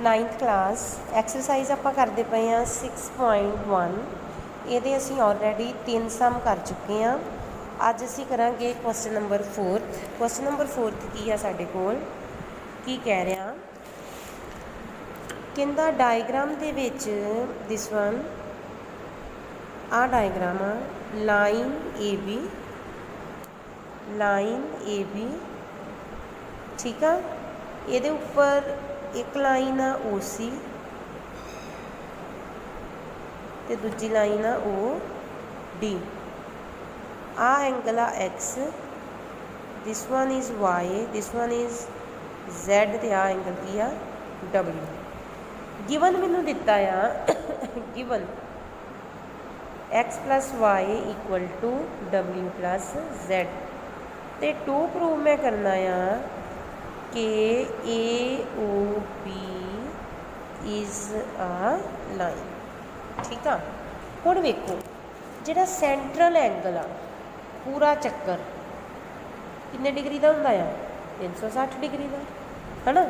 9th class exercise आप करते पे हैं 6.1 ये असी ऑलरेडी 3 सम कर चुके हैं। अज असी करांगे क्वेश्चन नंबर 4। क्वेश्चन नंबर 4 की है साडे कोल की कह रहा कहंदा डायग्राम दे विच दिस वन आ डायग्राम लाइन ए बी ठीक है। ये उपर एक लाइन आ ओ सी ते दूजी लाइन आ ओ डी। आ एंगल आ X, this one is Y, this one is Z ते आ एंगल की आ डबल्यू। गिवन मैनू दिता आ given X plus Y equal to W plus Z ते टू प्रूव मैं करना आ कि ए ओ बी इज़ आ लाइन ठीक है। हुण वेखो जिहड़ा सेंट्रल एंगल आ पूरा चक्कर कितने डिग्री का हुंदा आ 360 डिग्री का है ना।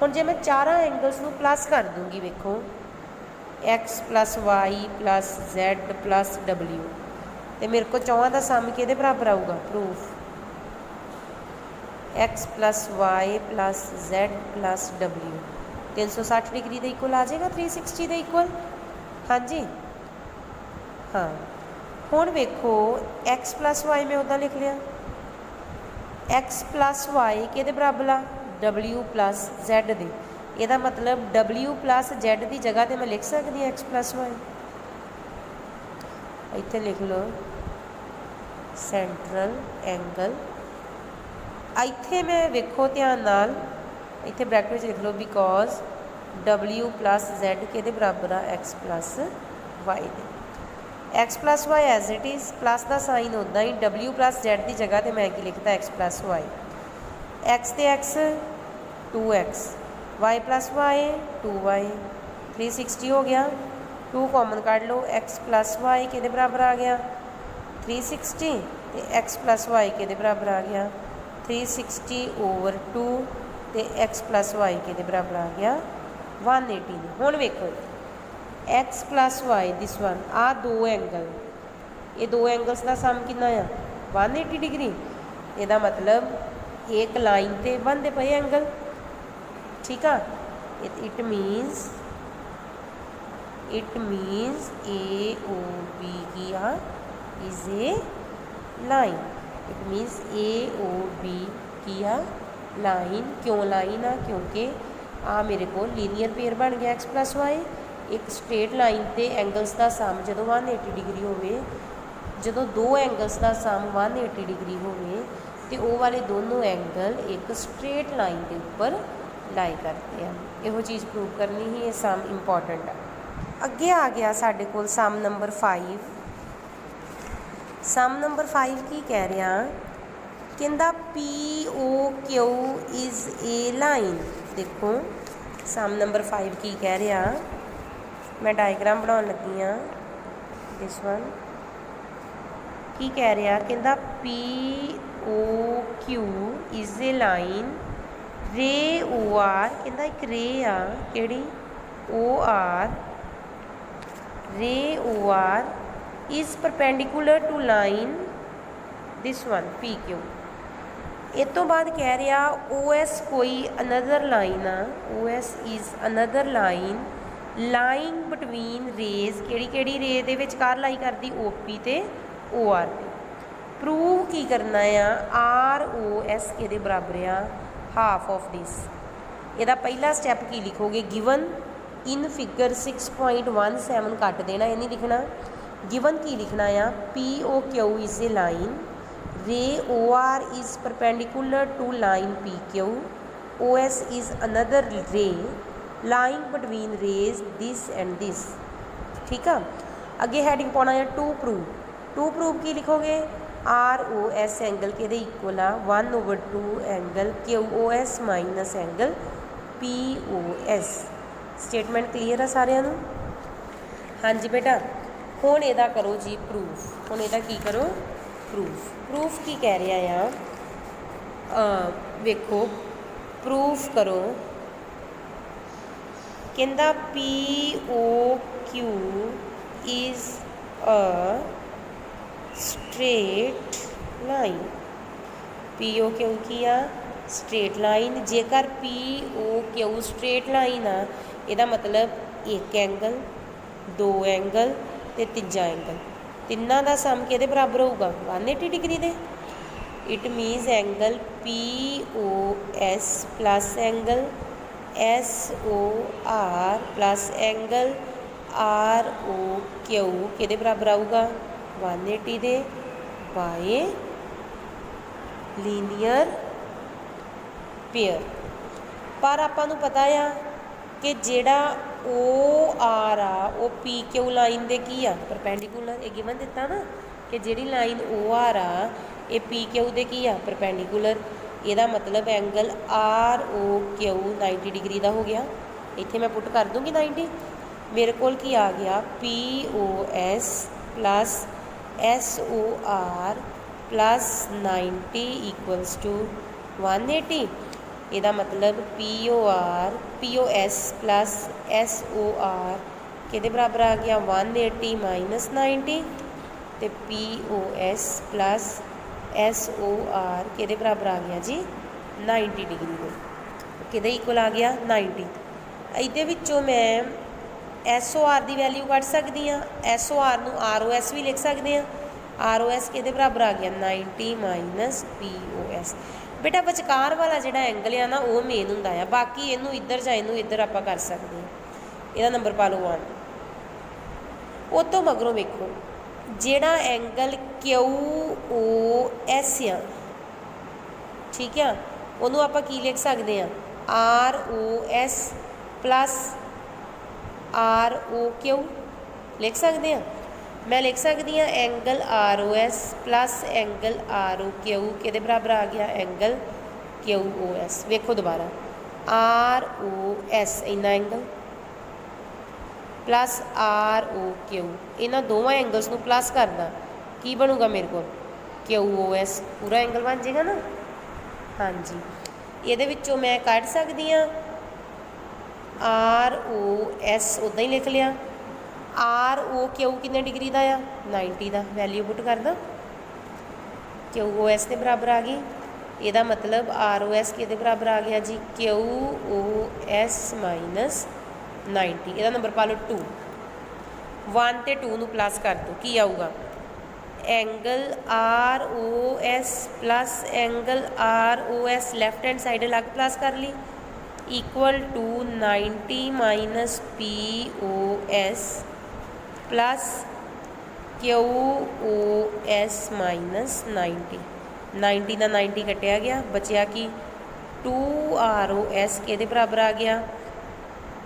हुण जे मैं चारां एंगल्स नूं प्लस कर दूँगी वेखो X plus Y plus Z plus W तो मेरे को चौहां का सम किहदे बराबर आऊगा proof X plus Y plus Z plus W 360 degree के इक्वल आ जाएगा 360 के इक्वल। हाँ जी हाँ। हुण वेखो एक्स प्लस वाई मैं उदा लिख लिया एक्स प्लस वाई किहदे बराबर आ डबल्यू प्लस जैड दे। ਇਹਦਾ मतलब W प्लस Z की जगह तो मैं लिख सकती एक्स प्लस वाई। इत्थे लिख लो सेंट्रल एंगल। इत्थे मैं वेखो ध्यान नाल इत्थे ब्रैकेट में लिख लो बिकॉज W प्लस Z के बराबर आ एक्स प्लस वाई दे। X plus Y as it is plus का साइन उदा ही W प्लस Z की जगह तो मैं की लिखता एक्स प्लस वाई। एक्स तो x 2x y plus y 2y 360 हो गया। 2 कॉमन काट लो एक्स प्लस वाई के बराबर आ गया 360 तो एक्स प्लस वाई के बराबर आ गया 360 ओवर 2 तो एक्स प्लस वाई के बराबर आ गया 180। हुण वेखो X plus Y this one आ दो एंगल ये दो एंगल्स का सम कितना आ 180 डिग्री। इसका मतलब एक लाइन ते बनते पे एंगल ठीक है। It means A O B की आ is a line. It means A O B की आ लाइन। क्यों लाइन आ क्योंकि आ मेरे को लीनियर पेयर बन गया एक्स प्लस वाई। एक स्ट्रेट लाइन ते एंगल्स का सम जो 180 डिग्री होवे जो दो एंगल्स का सम 180 डिग्री होवे तो वो वाले दोनों एंगल एक स्ट्रेट लाइन के ऊपर लाई करते हैं। यहो चीज़ प्रूव करनी ही ये सम इंपॉर्टेंट है। अगे आ गया साढ़े को सम नंबर 5। सम नंबर 5 की कह रहा कहता P O Q is a line. देखो सम नंबर 5 की कह रहा मैं डायग्राम बनाने लगी हाँ दिस वन की कह रहा कहता P O Q is a line ray O are कहता एक रे आ कि O R ray O R is perpendicular to line this one P Q. इस तो बाद कह रहा ओ एस कोई अनदर लाइन आ O S is another line line between rays केड़ी रे दे विचकार लाई करती ओ पी ते ओ आर पे। प्रूव की करना आ आर ओ एस के बराबर आ हाफ ऑफ दिस। यदा पहला स्टैप की लिखोगे गिवन इन फिगर 6.17 कट देना ये नहीं लिखना। गिवन की लिखना आ P O Q is a line ray O R is perpendicular to line P Q O S is another ray line between rays this and this ठीक है। अगे हैडिंग पाना है टू प्रूव की लिखोगे आर ओ एस एंगल के equal आ 1/2 angle Q O S minus angle P O S. Statement clear है सारिਆਂ ਨੂੰ। हाँ जी बेटा हुण इहदा करो जी प्रूफ। हुण इहदा की करो प्रूफ की कह रहा आ वेखो प्रूफ करो कहता POQ is a straight line. POQ की आ स्ट्रेट लाइन। जेकर POQ स्ट्रेट लाइन आ ਇਹਦਾ मतलब एक एंगल, दो एंगल ते तीजा एंगल, तिन्ना दा सम किहदे बराबर होगा 180 degree they. It मीनस angle POS plus angle SOR plus angle ROQ किहदे बराबर आऊगा 180 दे बाय लीनियर पेयर। पर आपां नूं पता आ कि जिहड़ा OR आ वो PQ लाइन दे की आ परपेंडिकुलर। ये गिवन दिता ना कि जिहड़ी लाइन OR आ ये PQ दे की आ परपेंडिकुलर। ਇਹਦਾ मतलब एंगल ROQ 90 डिग्री का हो गया। इत्थे मैं पुट कर दूँगी 90। मेरे को की आ गया POS plus SOR plus 90 equals to 180। ਇਹਦਾ मतलब POS प्लस SOR किहदे बराबर आ गया 180 माइनस 90 तो POS प्लस SOR किहदे बराबर आ गया जी 90 डिग्री दे। किहदे इक्वल आ गया 90। ਇਹਦੇ ਵਿੱਚੋਂ मैं SOR की वैल्यू कढ़ सकती हाँ। SOR नूं ROS भी लिख सकते हैं। ROS किहदे बराबर आ गया 90 माइनस POS। बेटा विचकार वाला जिहड़ा एंगल है ना वो मेन हुंदा है, बाकी इनू इधर जां इनू इधर आपां कर सकते हैं। ਇਹਦਾ नंबर पा लो 1। उस तो मगरों वेखो जिहड़ा एंगल QOS आ, ठीक है, उन्होंने आपां की लिख सकते हैं ROS प्लस ROQ लिख सकते हैं। मैं लिख सकती हाँ angle ROS plus angle ROQ किहदे बराबर आ गया एंगल QOS। वेखो दोबारा ROS इन्ना एंगल प्लस ROQ, इन्हां दोवां एंगल्स नूं प्लस करदा की बनूगा मेरे को QOS पूरा एंगल बन जाएगा ना। हाँ जी, ये मैं कढ़ सकती हाँ ROS उदा ही लिख लिया। ROQ कितने डिग्री का आ 90 का, वैल्यू पुट कर दो QOS के बराबर आ गई। ਇਹਦਾ मतलब ROS किहदे बराबर आ गया जी QOS माइनस 90। ਇਹਦਾ नंबर पा लो 2। 1 ਤੇ 2 ਨੂੰ प्लस कर दो की आऊगा angle ROS plus angle ROS left hand side अलग प्लस कर ली equal to 90 minus POS plus QOS minus 90। 90 का 90 कटिया गया, बचिया कि 2ROS के बराबर आ गया।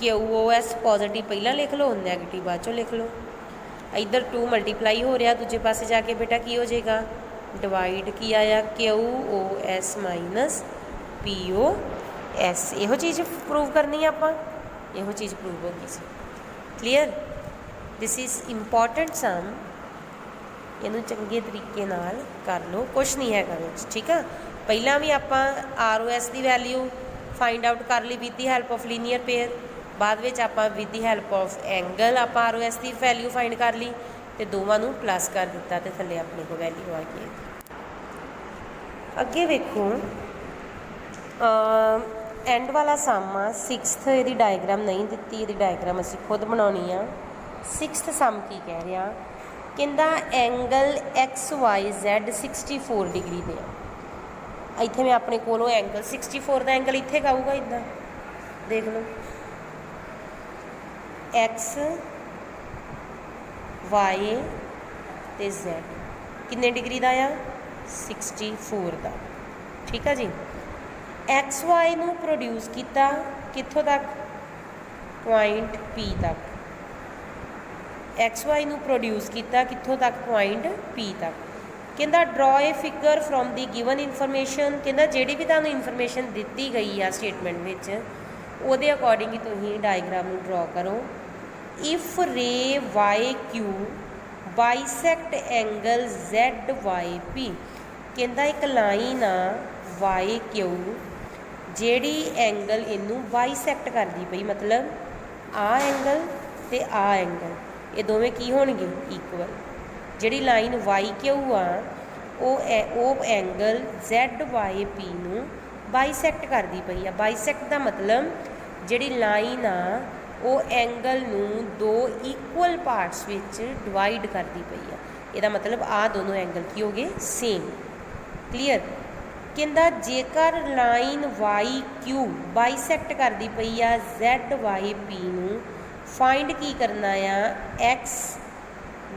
QOS पॉजिटिव पहला लिख लो, नैगेटिव बाद चो लिख लो। इधर 2 मल्टीप्लाई हो रहा, दूजे पासे जाके बेटा की हो जाएगा डिवाइड की आया QOS माइनस POS। यो चीज़ प्रूव करनी है आपां, यो चीज़ प्रूव होगी सी। क्लीयर, दिस इज़ इंपॉर्टेंट सम, इनू चंगे तरीके नाल कर लो, कुछ नहीं है ठीक है। पहला भी आपां ROS की वैल्यू फाइंड आउट कर ली with the help of linear pair, बाद विच आपां with the help of angle आपां ROS की वैल्यू फाइंड कर ली तो दोवां नूं प्लस कर दिता तो थल्ले अपने को वैल्यू आ गई। अगे वेखो एंड वाला सम आ 6th, ये डायग्राम नहीं दी, ये डायग्राम असीं खुद बनानी आ। 6th सम की कह रहा कहता एंगल XYZ 64 डिग्री दे। इत्थे मैं अपने कोलों एंगल 64 का एंगल इत्थे आऊगा इदा देख लो X Y ते Z कितने डिग्री का आ 64 का, ठीक है जी। XY नूं प्रोड्यूस किया कित्थों तक पॉइंट P तक, XY नूं प्रोड्यूस किया कित्थों तक पॉइंट P तक। कहता draw a figure from the given information, कहता जिहड़ी भी तुहानूं इनफॉर्मेशन दी गई आ स्टेटमेंट विच उहदे अकॉर्डिंग ही तुसीं डायग्राम नूं ड्रॉ करो। इफ रे YQ बाइसैक्ट एंगल ZYP, कहता एक लाइन आ YQ जिहड़ी एंगल इनू बाइसैक्ट करती पई, मतलब आ एंगल ते आ एंगल ये दोवें की होणगे इक्वल। जिहड़ी लाइन वाई क्यू आ ਉਹ एंगल ਜ਼ੈਡ वाई पी ਨੂੰ ਬਾਈਸੈਕਟ ਕਰਦੀ ਪਈ ਆ। ਬਾਈਸੈਕਟ ਦਾ ਮਤਲਬ ਜਿਹੜੀ ਲਾਈਨ ਆ ਉਹ ਐਂਗਲ ਨੂੰ ਦੋ ਇਕੁਅਲ ਪਾਰਟਸ ਵਿੱਚ ਡਿਵਾਈਡ ਕਰਦੀ ਪਈ ਆ। ਇਹਦਾ ਮਤਲਬ ਆ ਦੋਨੋਂ ਐਂਗਲ ਕੀ ਹੋ ਗਏ ਸੇਮ। ਕਲੀਅਰ। ਕਹਿੰਦਾ ਜੇਕਰ ਲਾਈਨ ਵਾਈ ਕਿਊ ਬਾਈਸੈਕਟ ਕਰਦੀ ਪਈ ਆ ਜ਼ੈਡ ਵਾਈ ਪੀ ਨੂੰ फाइंड की करना आ एक्स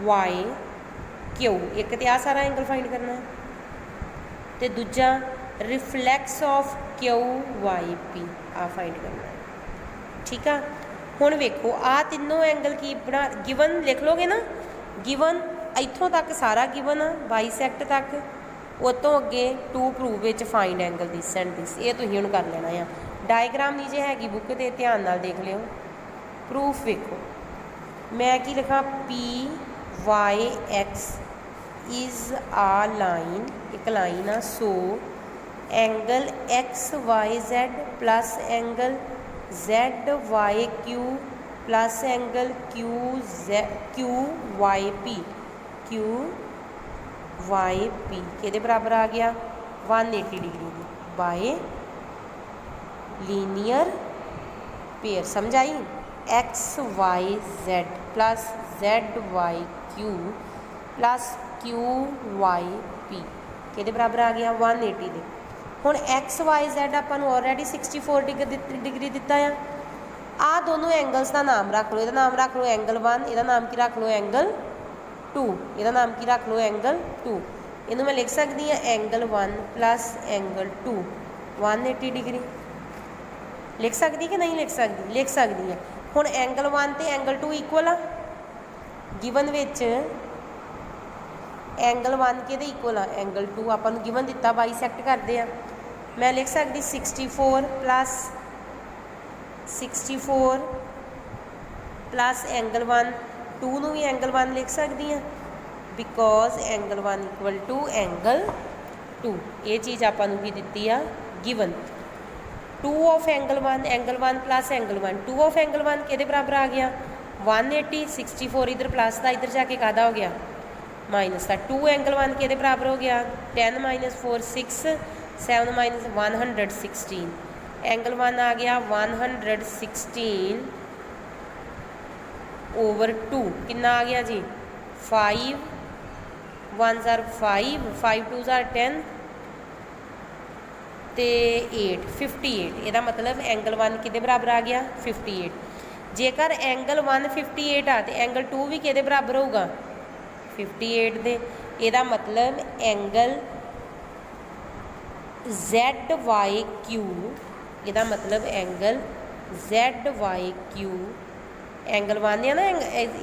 वाई क्यू। एक तो आ सारा एंगल फाइंड करना है तो दूजा reflex of Q Y P आ फाइंड करना है। ठीक है हुण वेखो आ तीनों एंगल की बना गिवन लिख लोगे ना। गिवन इत्थों तक सारा गिवन आ बाईसैक्ट तक उस तो अगे टू प्रूव विच find angle this and this ये तुसीं हुण कर लेना आ। डायग्राम नीचे हैगी बुक ते ध्यान नाल देख लिओ। प्रूफ वेखो मैं की लिखा पी वाई एक्स इज़ आ लाइन एक लाइन आ so angle X Y Z plus angle Z Y Q plus angle Q Y P किहदे बराबर आ गया 180 डिग्री बाय लीनियर पेयर। समझ आई। X Y Z plus Z Y Q plus Q Y P किहदे बराबर आ गया 180 दे। हुण एक्स वाई जैड आपां नूं ऑलरेडी 64 डिग्री दिता है। आ दोनों एंगल्स का नाम रख लो। इहदा नाम रख लो एंगल 1 इहदा नाम की रख लो एंगल 2 इहदा नाम की रख लो एंगल 2। इहनूं मैं लिख सकती हाँ एंगल 1 प्लस एंगल 2 180 डिग्री लिख सकती कि नहीं लिख सकती लिख सकती है। हुण एंगल 1 तो एंगल 2 इक्वल आ गिवन विच एंगल 1 के इक्वल आ एंगल 2 आपां नूं गिवन दिता बाईसैक्ट करते हैं। मैं लिख सकती 64 प्लस एंगल 1 2 नूं भी एंगल 1 लिख सकती हैं because angle 1 equal to angle 2। ये चीज़ आपां नूं की दित्ती आ given. 2 of angle 1 plus angle 1 2 of angle 1 के बराबर आ गया 180 64 इधर प्लस का इधर जाके कादा हो गया माइनस का 2 एंगल 1 के बराबर हो गया 10 माइनस 4 6 7 माइनस 116 एंगल 1 आ गया 116 ओवर 2 कितना आ गया जी 5 1 ज़ार 5 5 2 ज़ार 10 तो 8 58 यदा मतलब एंगल 1 कि बराबर आ गया 58। जेकर एंगल 1 58 आ तो एंगल 2 भी कि बराबर होगा 58 दे। यदा मतलब एंगल जैड वाई क्यू यदा मतलब angle Z Y Q angle 1 है ना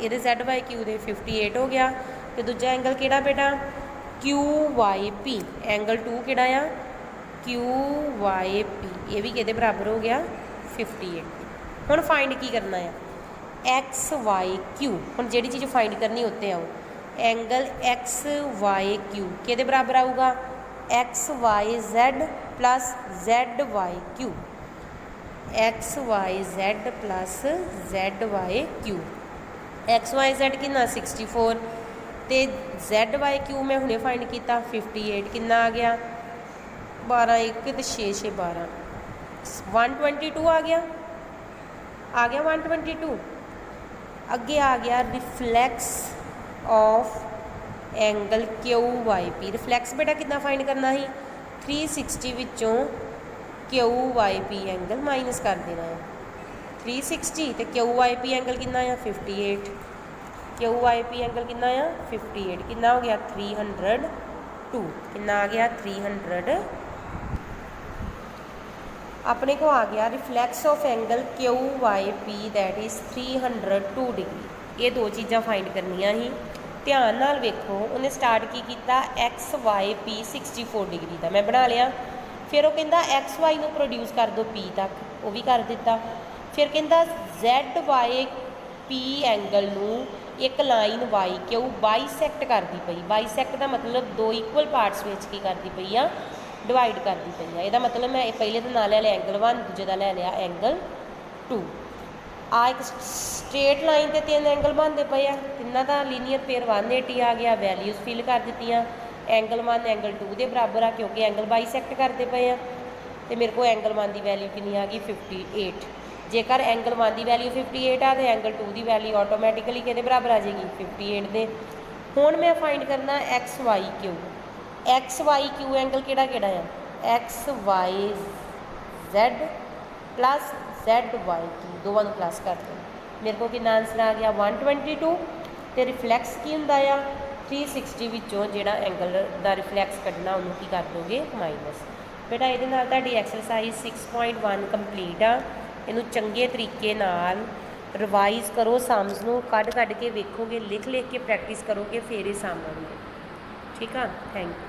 ये जैड वाई क्यू दे 58 हो गया। तो दूजा एंगल किहड़ा बेटा क्यू वाई पी एंगल 2 किहड़ा आ क्यू वाई पी ये भी कि बराबर हो गया 58। हुण फाइंड की करना है एक्स वाई क्यू। हुण जिहड़ी चीज़ फाइंड करनी उत्ते आओ एंगल एक्स वाई क्यू कि बराबर आऊगा X Y Z plus Z Y Q X Y Z plus Z Y Q. X Y Z कितना 64 तो जैड वाई क्यू मैं हुणे फाइंड किया 58 कितना आ गया 12 1 तो 6 6 12 122 आ गया 122। अगे आ गया reflex of angle Q Y P. Reflex बेटा कितना फाइंड करना ही 360 विचों Q Y P angle minus कर देना है 360 तो क्यू वाई पी एंगल कितना है 58 क्यू वाई पी एंगल कितना है 58 कितना हो गया 302 कितना आ गया 300 अपने को आ गया reflex of angle Q Y P that is 302 degree. ये दो चीज़ां फाइंड करनियां ही ध्यान नाल वेखो। उन्हें स्टार्ट की किया एक्स वाई पी 64 डिग्री का मैं बना लिया। फिर वो कहता एक्स वाई नूं प्रोड्यूस कर दो पी तक वो भी कर दिता। फिर कहता जैड वाई पी एंगल नूं एक लाइन वाई क्यू बाईसैक्ट करती पई। बाईसैक्ट का मतलब दो इक्वल पार्ट्स में की करती पई आ डिवाइड करती पई है। यदा मतलब मैं पहले तो ना ले लिया एंगल 1 दूजे का ले लिया एंगल 2। ਆ ਇੱਕ ਸਟ੍ਰੇਟ ਲਾਈਨ ਤੇ ਤਿੰਨ ਐਂਗਲ ਬਣਦੇ ਪਏ ਆ, ਤਿੰਨਾਂ ਦਾ ਲੀਨੀਅਰ ਪੇਅਰ 180 ਆ ਗਿਆ। ਵੈਲਿਊਜ਼ ਫਿਲ ਕਰ ਦਿੱਤੀਆਂ। ਐਂਗਲ 1 ਐਂਗਲ 2 ਦੇ ਬਰਾਬਰ ਆ ਕਿਉਂਕਿ ਐਂਗਲ ਬਾਈਸੈਕਟ ਕਰਦੇ ਪਏ ਆ। ਤੇ ਮੇਰੇ ਕੋਲ ਐਂਗਲ 1 ਦੀ ਵੈਲਿਊ ਕਿੰਨੀ ਆ ਗਈ 58। ਜੇਕਰ ਐਂਗਲ 1 ਦੀ ਵੈਲਿਊ 58 ਆ ਤੇ ਐਂਗਲ 2 ਦੀ ਵੈਲਿਊ ਆਟੋਮੈਟਿਕਲੀ ਕਿਹਦੇ ਬਰਾਬਰ ਆ ਜਾਏਗੀ 58 ਦੇ। ਹੁਣ ਮੈਂ ਫਾਈਂਡ ਕਰਨਾ X Y Q. X Y Q angle ਕਿਹੜਾ ਕਿਹੜਾ ਆ, X Y Z plus Z Y Q, ਦੋਵਾਂ ਨੂੰ ਪਲੱਸ ਕਰ ਦਿਓ। ਮੇਰੇ ਕੋਲ ਕਿੰਨਾ ਆਂਸਰ ਆ ਗਿਆ 122। ਤੇ ਰਿਫਲੈਕਸ ਕੀ ਹੁੰਦਾ ਆ 360 ਵਿੱਚੋਂ ਜਿਹੜਾ ਐਂਗਲ ਦਾ ਰਿਫਲੈਕਸ ਕੱਢਣਾ ਉਹਨੂੰ ਕੀ ਕਰ ਦੋਗੇ ਮਾਈਨਸ। ਬੇਟਾ ਇਹਦੇ ਨਾਲ ਤੁਹਾਡੀ ਐਕਸਰਸਾਈਜ਼ 6.1 ਕੰਪਲੀਟ ਆ। ਇਹਨੂੰ ਚੰਗੇ ਤਰੀਕੇ ਨਾਲ ਰਿਵਾਈਜ਼ ਕਰੋ, ਸਮਸ ਨੂੰ ਕੱਢ ਕੇ ਵੇਖੋਗੇ, ਲਿਖ ਕੇ ਪ੍ਰੈਕਟਿਸ ਕਰੋਗੇ, ਫਿਰ ਇਹ ਸਾਹਮਣੇ। ਠੀਕ ਆ, ਥੈਂਕ ਯੂ।